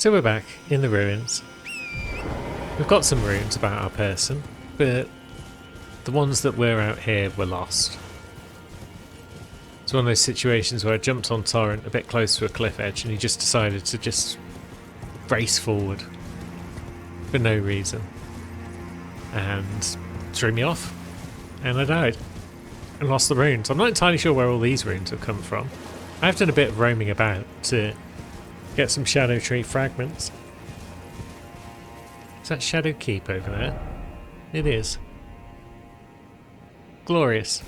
So we're back in the ruins. We've got some runes about our person, but the ones that were out here were lost. It's one of those situations where I jumped on Torrent a bit close to a cliff edge and he just decided to just race forward for no reason and threw me off and I died and lost the runes. I'm not entirely sure where all these runes have come from. I've done a bit of roaming about to get some Shadow Tree fragments. Is that Shadow Keep over there? It is. Glorious.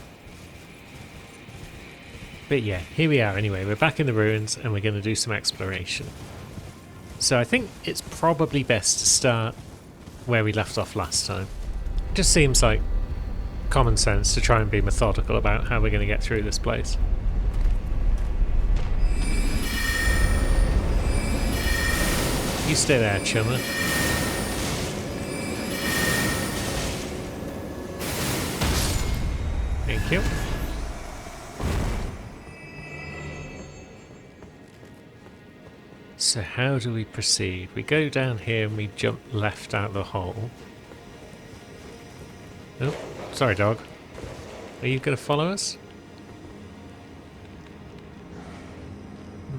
But yeah, here we are anyway. We're back in the ruins and we're going to do some exploration. So I think it's probably best to start where we left off last time. It just seems like common sense to try and be methodical about how we're going to get through this place. You stay there, chummer. Thank you. So how do we proceed? We go down here and we jump left out the hole. Oh, sorry dog. Are you going to follow us?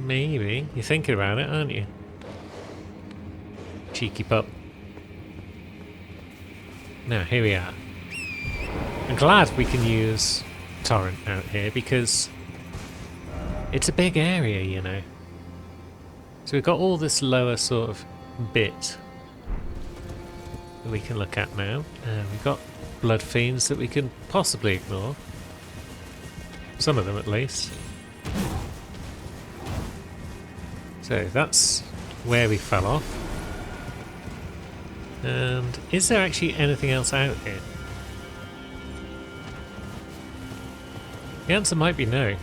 Maybe. You're thinking about it, aren't you? Cheeky pup. Now, here we are. I'm glad we can use Torrent out here because it's a big area, you know. So we've got all this lower sort of bit that we can look at now. We've got blood fiends that we can possibly ignore. Some of them at least. So that's where we fell off. And is there actually anything else out here? The answer might be no.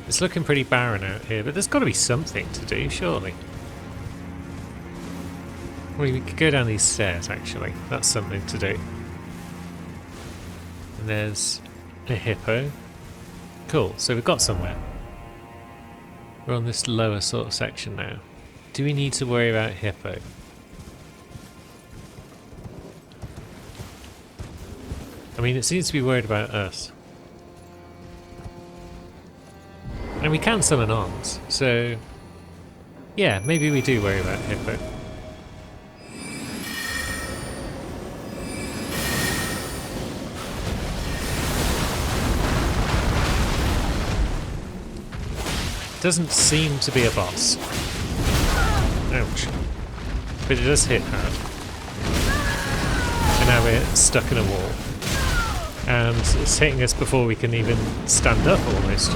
It's looking pretty barren out here, but there's got to be something to do, surely. Well, we could go down these stairs, actually. That's something to do. And there's a hippo. Cool, so we've got somewhere. We're on this lower sort of section now. Do we need to worry about hippo? I mean, it seems to be worried about us. And we can summon arms, so yeah, maybe we do worry about hippo. Doesn't seem to be a boss. Ouch. But it does hit hard. And now we're stuck in a wall. And it's hitting us before we can even stand up almost.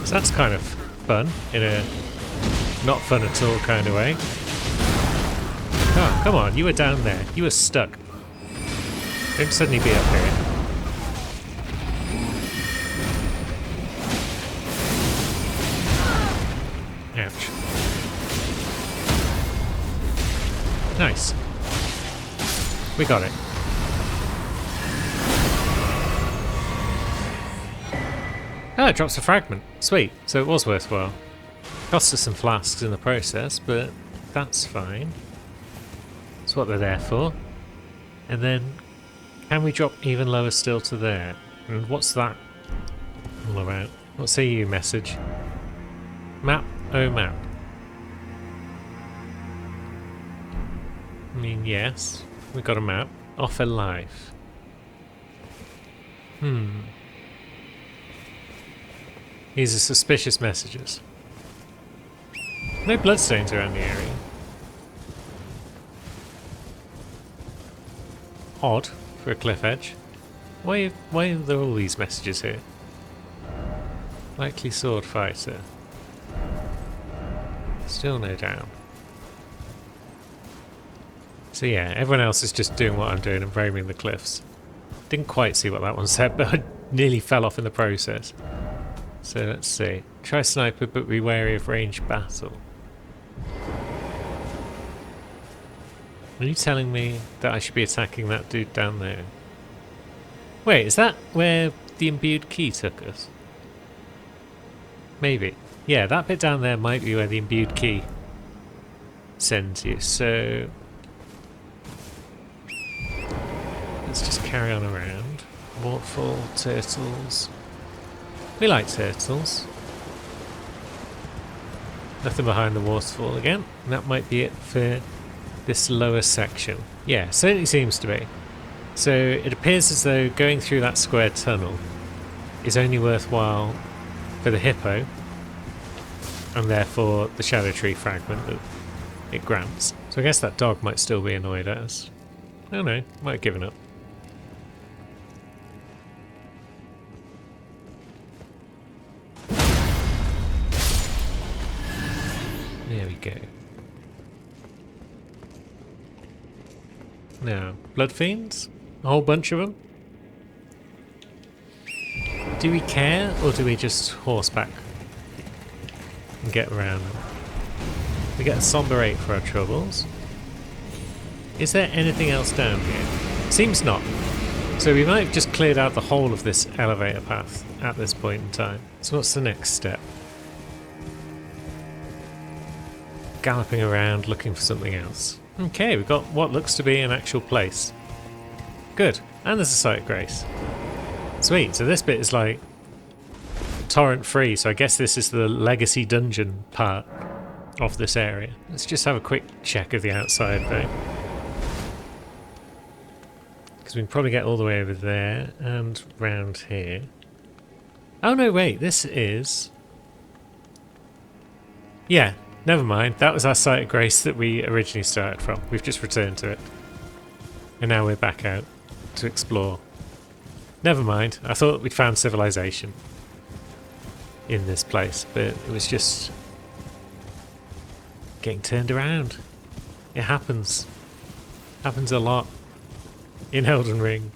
So that's kind of fun, in a not fun at all kind of way. Oh, come on, you were down there. You were stuck. Don't suddenly be up here. Ouch. Nice. We got it. Oh, it drops a fragment. Sweet. So it was worthwhile. Cost us some flasks in the process, but that's fine. That's what they're there for. And then, can we drop even lower still to there? And what's that all about? What's a EU message? Map, oh map. I mean, yes. We got a map. Offer life. These are suspicious messages. No bloodstains around the area. Odd for a cliff edge. Why are there all these messages here? Likely sword fighter. Still no down. So yeah, everyone else is just doing what I'm doing and roaming the cliffs. Didn't quite see what that one said, but I nearly fell off in the process. So let's see. Try sniper, but be wary of ranged battle. Are you telling me that I should be attacking that dude down there? Wait, is that where the imbued key took us? Maybe. Yeah, that bit down there might be where the imbued key sends you, so let's just carry on around. Waterfall, turtles. We like turtles. Nothing behind the waterfall again. And that might be it for this lower section. Yeah, certainly seems to be. So it appears as though going through that square tunnel is only worthwhile for the hippo, and therefore the shadow tree fragment that it grants. So I guess that dog might still be annoyed at us. I don't know, might have given up. There we go. Now, blood fiends? A whole bunch of them? Do we care, or do we just horseback and get around them? We get a somber 8 for our troubles. Is there anything else down here? Seems not. So we might have just cleared out the whole of this elevator path at this point in time. So what's the next step? Galloping around looking for something else. Okay, we've got what looks to be an actual place. Good. And there's a site of grace. Sweet. So this bit is like torrent free, so I guess this is the legacy dungeon part of this area. Let's just have a quick check of the outside though, because we can probably get all the way over there and round here. Oh no, wait, this is... Yeah, never mind. That was our site of grace that we originally started from. We've just returned to it. And now we're back out to explore. Never mind. I thought we'd found civilization in this place, but it was just getting turned around. It happens. Happens a lot in Elden Ring.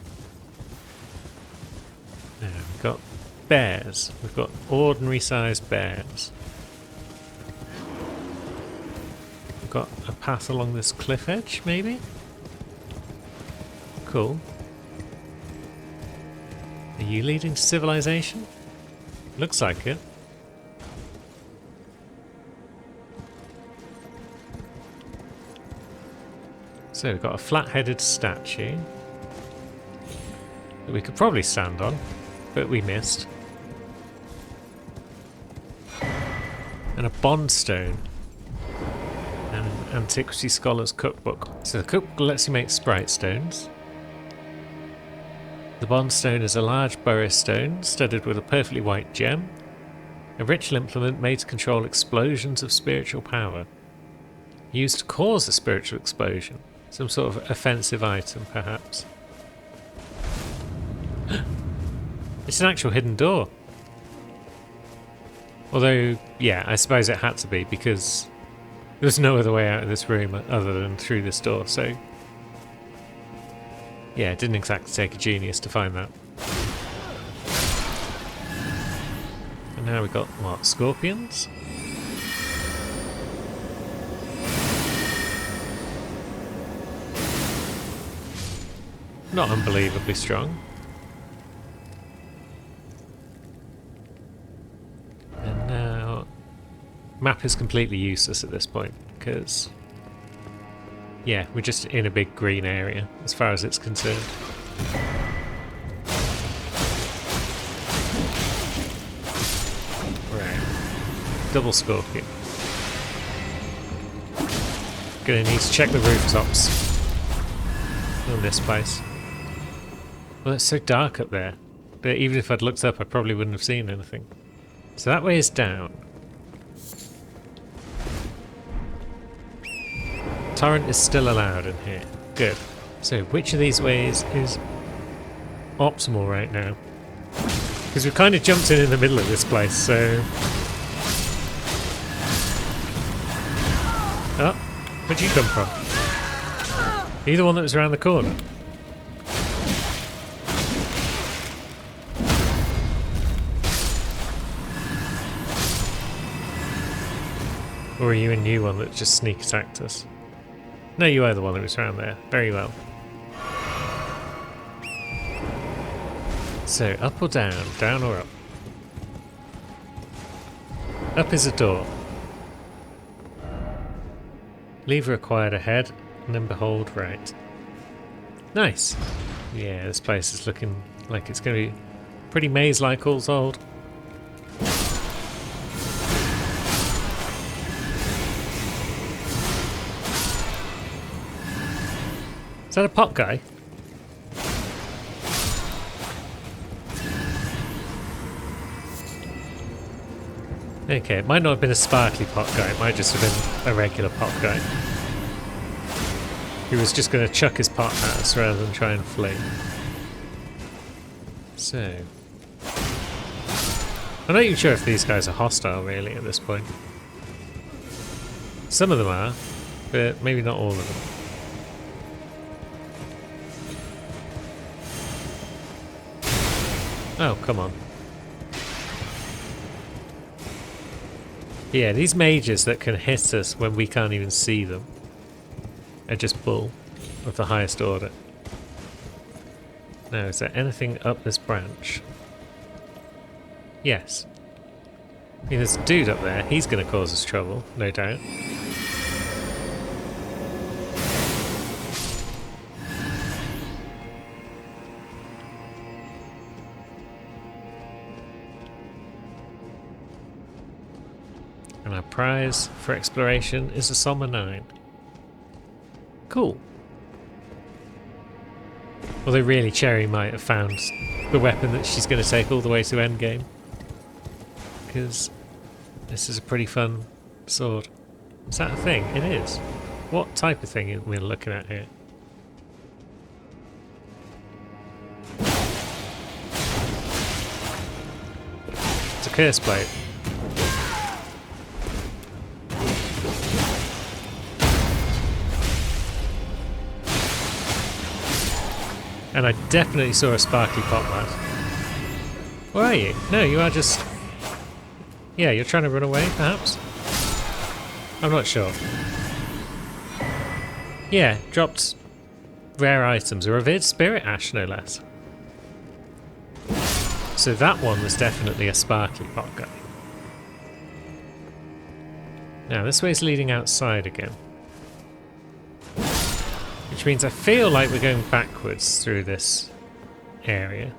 Now, we've got bears. We've got ordinary sized bears. We've got a path along this cliff edge, maybe? Cool. Are you leading to civilization? Looks like it. So we've got a flat-headed statue that we could probably stand on, but we missed. And a bond stone. And an Antiquity Scholar's Cookbook. So the cookbook lets you make sprite stones. The bond stone is a large burrow stone studded with a perfectly white gem. A ritual implement made to control explosions of spiritual power. Used to cause a spiritual explosion. Some sort of offensive item, perhaps. It's an actual hidden door. Although, yeah, I suppose it had to be, because there was no other way out of this room other than through this door, so... Yeah, it didn't exactly take a genius to find that. And now we've got, what, scorpions? Not unbelievably strong. And now... Map is completely useless at this point, because... Yeah, we're just in a big green area, as far as it's concerned. Right. Double scorpion. Gonna need to check the rooftops on this place. Well, it's so dark up there, but even if I'd looked up, I probably wouldn't have seen anything. So that way is down. Torrent is still allowed in here. Good. So which of these ways is optimal right now? Because we've kind of jumped in the middle of this place, so... Oh, where'd you come from? Are you the one that was around the corner? Or are you a new one that just sneak attacked us? No, you are the one that was around there. Very well. So, up or down? Down or up? Up is a door. Lever acquired ahead, and then behold right. Nice! Yeah, this place is looking like it's going to be pretty maze-like all told. Is that a pot guy? Okay, it might not have been a sparkly pot guy, it might just have been a regular pot guy. He was just going to chuck his pot at us rather than try and flee. So... I'm not even sure if these guys are hostile really at this point. Some of them are, but maybe not all of them. Oh, come on. Yeah, these mages that can hit us when we can't even see them are just bull of the highest order. Now, is there anything up this branch? Yes. I mean, there's a dude up there. He's going to cause us trouble, no doubt. And our prize for exploration is a Somma 9. Cool. Although really Cherry might have found the weapon that she's going to take all the way to endgame. Because this is a pretty fun sword. Is that a thing? It is. What type of thing are we looking at here? It's a curse blade. And I definitely saw a sparkly pot lad. Where are you? No, you are just... Yeah, you're trying to run away, perhaps? I'm not sure. Yeah, dropped rare items. A revered spirit ash, no less. So that one was definitely a sparkly pot guy. Now, this way's leading outside again. Which means I feel like we're going backwards through this area.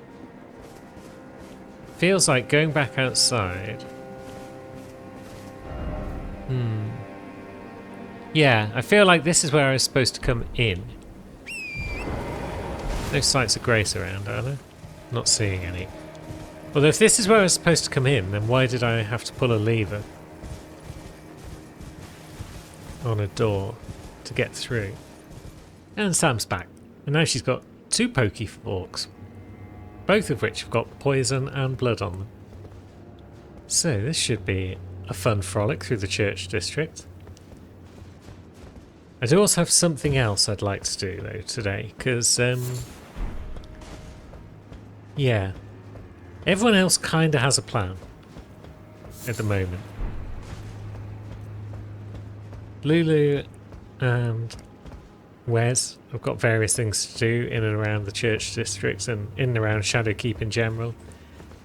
Feels like going back outside. Yeah, I feel like this is where I was supposed to come in. No sights of grace around, are there? Not seeing any. Although if this is where I was supposed to come in, then why did I have to pull a lever on a door to get through? And Sam's back. And now she's got 2 pokey forks. Both of which have got poison and blood on them. So this should be a fun frolic through the church district. I do also have something else I'd like to do though today, because yeah, everyone else kind of has a plan at the moment. Lulu and Wes have got various things to do in and around the church district and in and around Shadowkeep in general.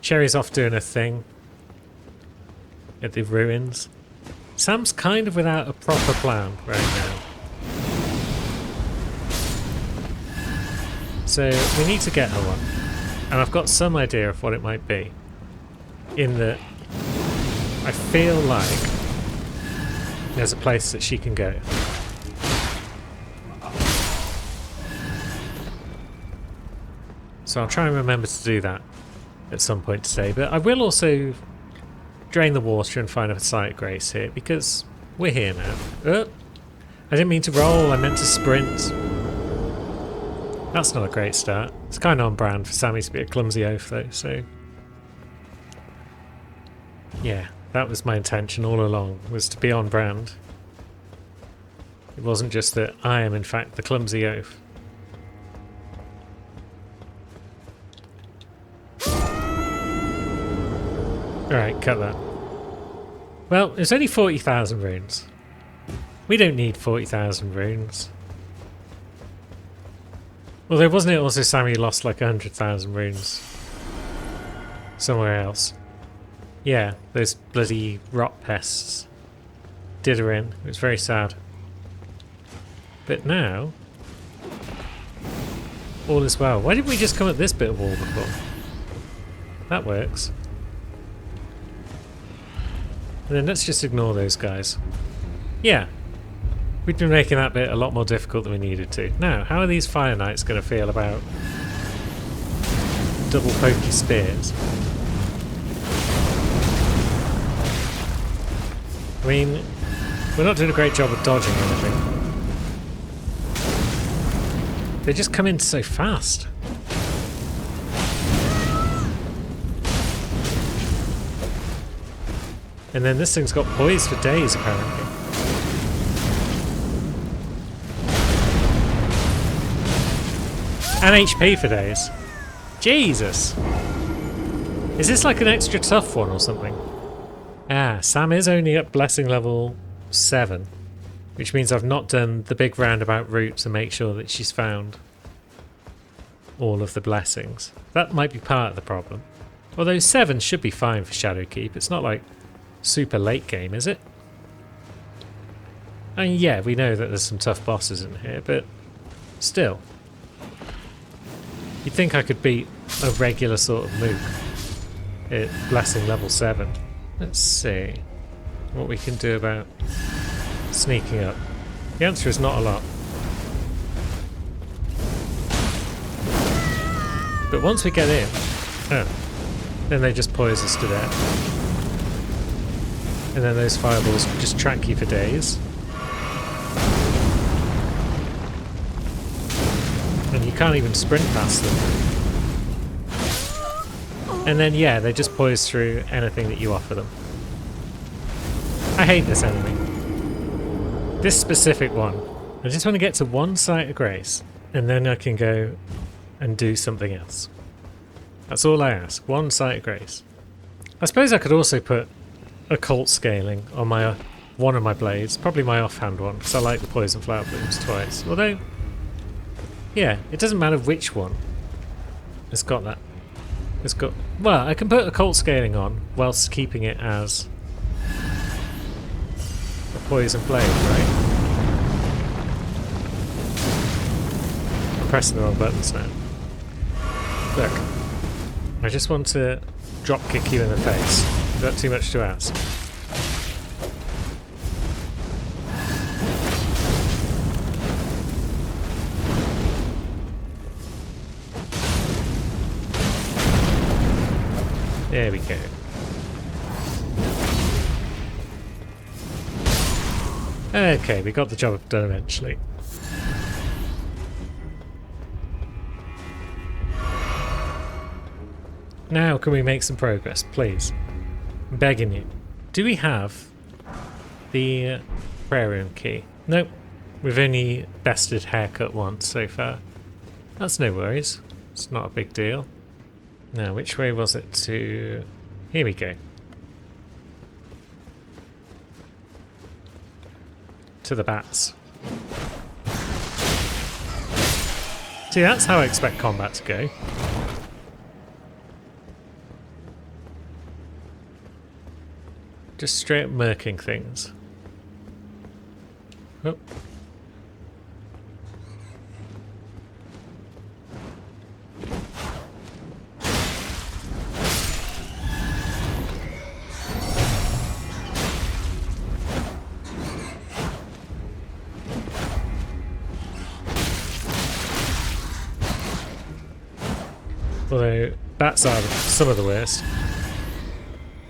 Cherry's off doing a thing at the ruins. Sam's kind of without a proper plan right now. So we need to get her one. And I've got some idea of what it might be. In that I feel like there's a place that she can go. So I'll try and remember to do that at some point today. But I will also drain the water and find a site of grace here, because we're here now. I didn't mean to roll, I meant to sprint. That's not a great start. It's kind of on brand for Sammy to be a clumsy oaf though, so... Yeah, that was my intention all along, was to be on brand. It wasn't just that I am in fact the clumsy oaf. Alright, cut that. Well, there's only 40,000 runes. We don't need 40,000 runes. Although wasn't it also Sammy lost like 100,000 runes somewhere else. Yeah, those bloody rot pests did her in. It was very sad. But now, all is well. Why didn't we just come at this bit of wall before? That works. And then let's just ignore those guys. Yeah. We've been making that bit a lot more difficult than we needed to. Now, how are these Fire Knights going to feel about double pokey spears? I mean, we're not doing a great job of dodging anything. They just come in so fast. And then this thing's got poise for days, apparently. And HP for days. Jesus! Is this like an extra tough one or something? Ah, Sam is only at blessing level 7. Which means I've not done the big roundabout route to make sure that she's found all of the blessings. That might be part of the problem. Although 7 should be fine for Shadowkeep. It's not like super late game, is it? And yeah, we know that there's some tough bosses in here, but still. You'd think I could beat a regular sort of mook at blessing level 7. Let's see what we can do about sneaking up. The answer is not a lot. But once we get in, then they just poise us to death. And then those fireballs just track you for days. And you can't even sprint past them. And then yeah, they just poise through anything that you offer them. I hate this enemy. This specific one. I just want to get to one site of grace, and then I can go and do something else. That's all I ask. One site of grace. I suppose I could also put occult scaling on my one of my blades, probably my offhand one, because I like the poison flower blooms twice. Although, yeah, it doesn't matter which one. It's got that. It's got. Well, I can put occult scaling on whilst keeping it as a poison blade, right? I'm pressing the wrong buttons now. Look, I just want to drop kick you in the face. Is that too much to ask? There we go. Okay, we got the job done eventually. Now can we make some progress, please? I'm begging you. Do we have the prayer room key? Nope. We've only bested haircut once so far. That's no worries. It's not a big deal. Now, which way was it to... Here we go. To the bats. See, that's how I expect combat to go. Just straight up murking things. Oh. Although bats are some of the worst.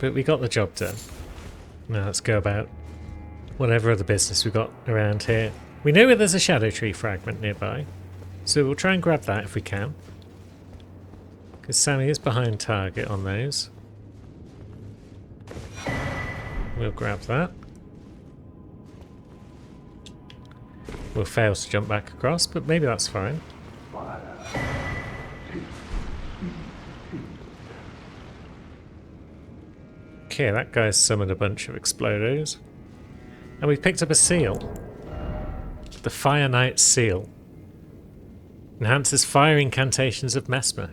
But we got the job done. Now let's go about whatever other business we've got around here. We know where there's a shadow tree fragment nearby, so we'll try and grab that if we can. Because Sammy is behind target on those. We'll grab that. We'll fail to jump back across, but maybe that's fine. Okay, that guy's summoned a bunch of explodos. And we've picked up a seal. The Fire Knight Seal. Enhances fire incantations of Mesmer.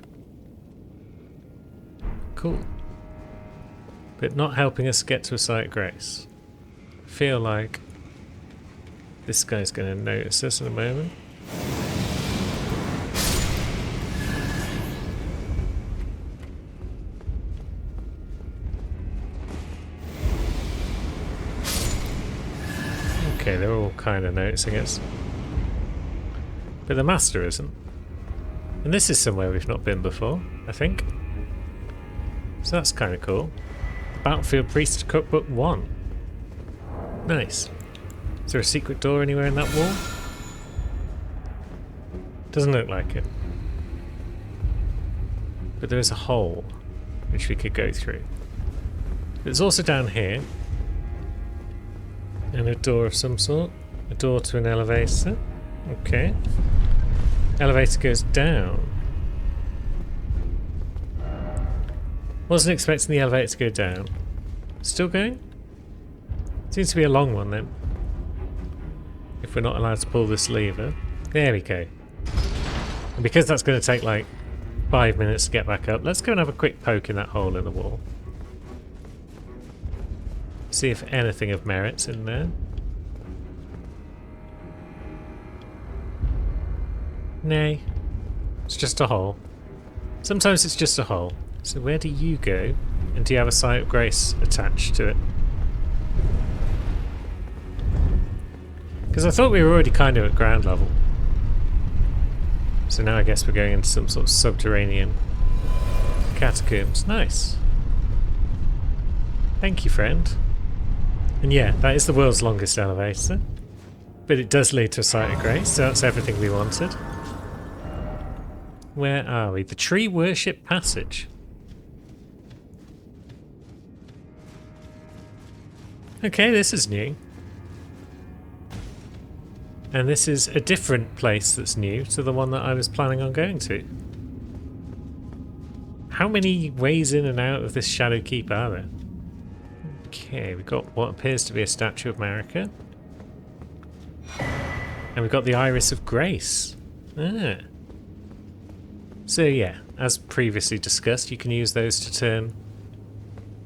cool. But not helping us get to a site of grace. I feel like this guy's going to notice us in a moment. Okay, they're all kind of noticing us. But the master isn't. And this is somewhere we've not been before, I think. So that's kind of cool. Battlefield Priest Cookbook 1. Nice. Is there a secret door anywhere in that wall? Doesn't look like it. But there is a hole which we could go through. There's also down here. And a door of some sort. A door to an elevator. Okay. Elevator goes down. Wasn't expecting the elevator to go down. Still going? Seems to be a long one then. If we're not allowed to pull this lever. There we go. And because that's going to take like 5 minutes to get back up, let's go and have a quick poke in that hole in the wall. See if anything of merit's in there. Nay. It's just a hole. Sometimes it's just a hole. So where do you go? And do you have a site of grace attached to it? Because I thought we were already kind of at ground level. So now I guess we're going into some sort of subterranean catacombs. Nice. Thank you, friend. And yeah, that is the world's longest elevator. But it does lead to a site of grace, so that's everything we wanted. Where are we? The Tree Worship Passage. Okay, this is new. And this is a different place that's new to the one that I was planning on going to. How many ways in and out of this Shadow Keep are there? Okay, we've got what appears to be a statue of Marika. And we've got the Iris of Grace. Ah. So yeah, as previously discussed, you can use those to turn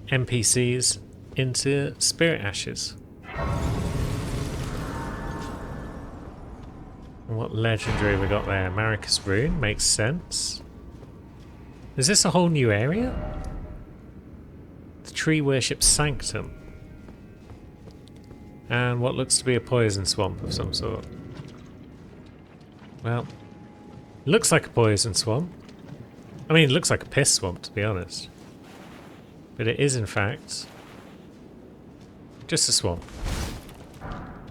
NPCs into spirit ashes. And what legendary have we got there? Marika's Rune, makes sense. Is this a whole new area? The Tree Worship Sanctum. And what looks to be a poison swamp of some sort. Well, it looks like a poison swamp. I mean, it looks like a piss swamp, to be honest. But it is, in fact, just a swamp.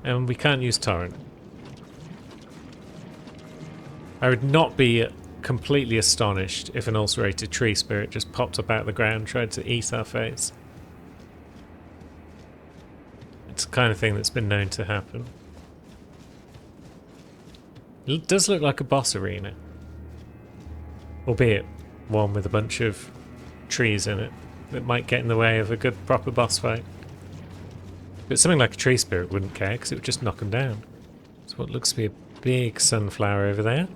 And we can't use torrent. I would not be completely astonished if an ulcerated tree spirit just popped up out of the ground and tried to eat our face. It's the kind of thing that's been known to happen. It does look like a boss arena. Albeit one with a bunch of trees in it that might get in the way of a good proper boss fight. But something like a tree spirit wouldn't care because it would just knock them down. So what looks to be a big sunflower over there.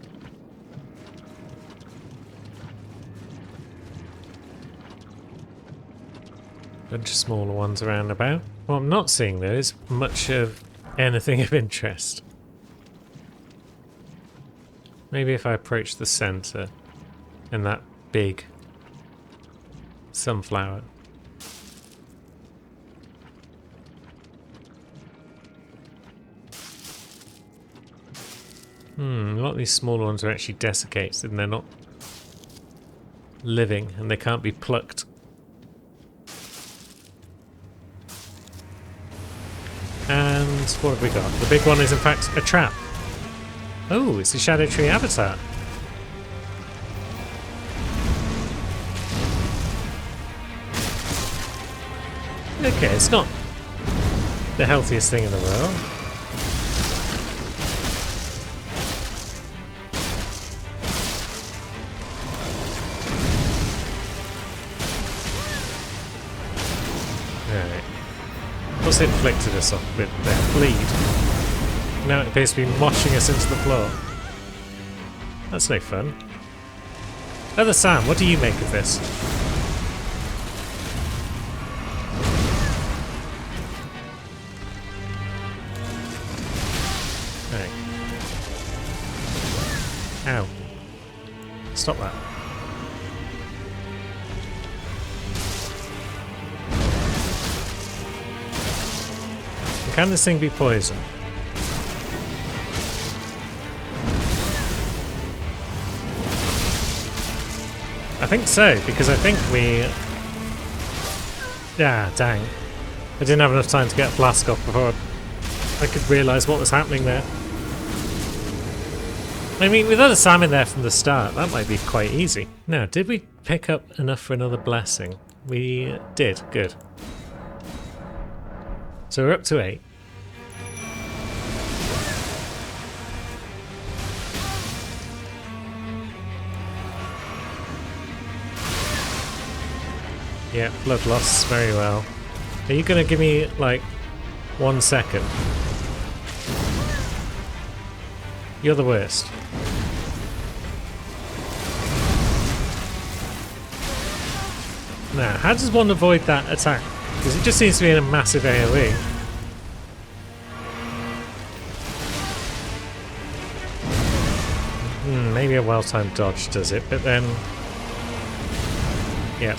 Bunch of smaller ones around about. What I'm not seeing though is much of anything of interest. Maybe if I approach the centre and that big sunflower. A lot of these smaller ones are actually desiccated and they're not living and they can't be plucked. And what have we got? The big one is in fact a trap. Oh, it's a Shadow Tree avatar. Okay, it's not the healthiest thing in the world. Alright. What's inflicted us off with their bleed? Now it appears to be moshing us into the floor. That's no fun. Other Sam, what do you make of this? Stop that. Can this thing be poison? I think so, because I think we... Yeah, dang. I didn't have enough time to get a flask off before I could realise what was happening there. I mean, with other salmon there from the start, that might be quite easy. Now, did we pick up enough for another blessing? We did, good. So we're up to 8. Yeah, blood loss, very well. Are you going to give me, like, 1 second? You're the worst. Now, how does one avoid that attack? Because it just seems to be in a massive AoE. Maybe a well-timed dodge does it, but then... Yeah.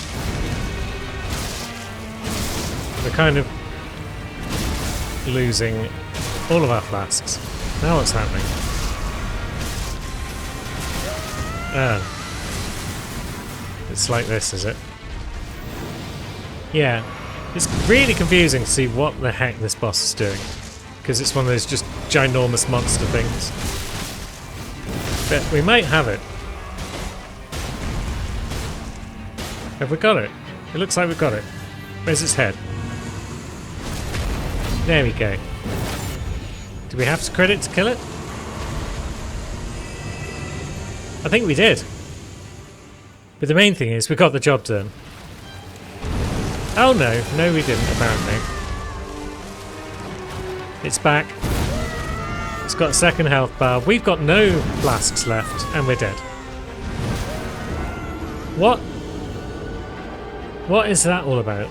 We're kind of losing all of our flasks. Now what's happening? It's like this, is it? Yeah. It's really confusing to see what the heck this boss is doing. Because it's one of those just ginormous monster things. But we might have it. Have we got it? It looks like we've got it. Where's its head? There we go. Do we have to crit it to kill it? I think we did. But the main thing is we got the job done. Oh no, no we didn't apparently. It's back. It's got a second health bar. We've got no flasks left and we're dead. What? What is that all about?